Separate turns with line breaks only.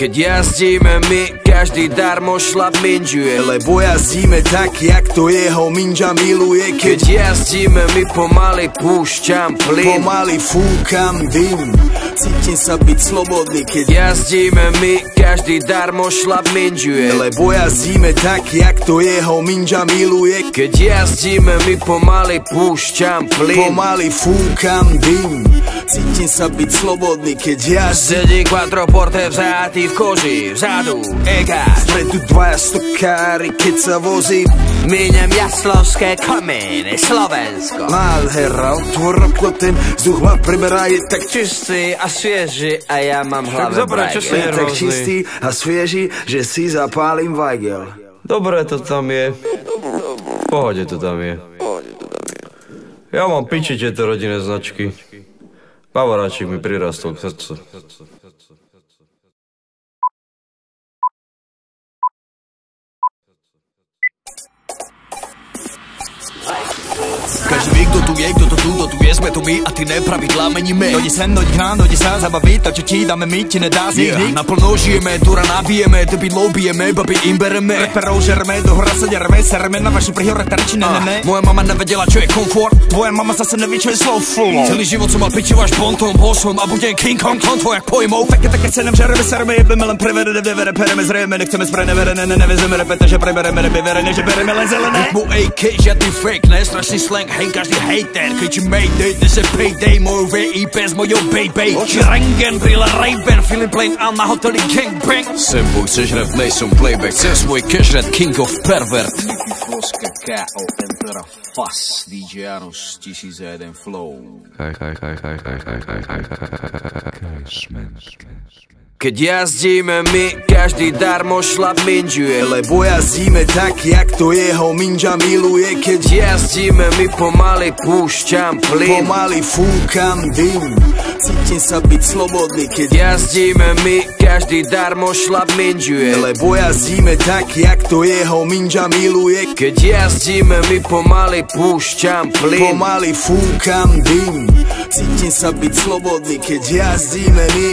Keď jazdíme my, každý darmo šlap minžuje,
lebo jazdíme tak, jak to jeho minža miluje.
Keď jazdíme my, pomaly púšťam plyn,
pomaly fúkam dym, cítim sa byť slobodný. Keď
jazdíme my, každý darmo šlap minžuje,
lebo jazdíme tak, jak to jeho minža miluje.
Keď jazdíme my, pomaly púšťam plyn,
pomaly fúkam dym, cítim sa byť slobodný. Keď jazdím,
sedí quattroporte vzatý v koži, vzadu EGAČ,
predu dvaja stokári, keď sa vozím.
Míňam jaslovské kamene, Slovensko.
Nádhera, otvor okno, ten vzduch ma priberá, je tak
čistý a svieži a ja mám hlave
brajgel. Je tak čistý a svieži, že si zapálim vajgel.
Dobre to tam je. V pohode to tam je. Ja mám piči tieto rodinné značky. Bavoráčik mi prirastol k srdcu.
Každý ví, kdo tu je, kdo to tu je, jsme tu my a ty nepravidla meníme. Dojdi sem, dojdi k nám, dojdi sa zabavit, to čo ti dáme my, ti nedá zniknúť. Naplno žijeme, dura nabijeme, debidlou bijeme, babi im bereme. Reperov žereme, do hora sa dereme, sereme na vaši prihore terči, ne. Moja mama nevedela, čo je komfort, tvoja mama zase neví, čo je slow flow. Celý život som mal pičiu až bonton, bol som a budem King Kong, konto jak pojmou. Také cenem žereme, sereme, jebeme, len preverene, devere, pereme, zrejeme, nechceme sprejne, verene, nevezeme repete, že prebereme, nebeverene, že bereme len zelené. Mu AK, žiadny fake, ne, strašný slang, hej, každý hater, kričí mayday, dnes je payday, moju VIP s mojou baby. Oči rengen, brýle Ray-Ban, feeling plain a na hoteli gangbang.
Sem boj, chceš rap, nejsom playback, chcem svoj cash rap, king of pervert.
Nicky Floska, K.O. Emperor, Fass, DJ Janos, 1001 flow.
Keď jazdíme my, každý darmo šlap minžuje,
lebo jazdíme tak, jak to jeho minža miluje.
Keď jazdíme my, pomaly púšťam plyn,
pomaly fúkam dym, cítim sa byť slobodný. Keď
jazdíme my, každý darmo šlap minžuje,
lebo jazdíme tak, jak to jeho minža miluje.
Keď jazdíme my, pomaly púšťam plyn,
pomaly fúkam dym, cítim sa byť slobodný. Keď jazdíme my,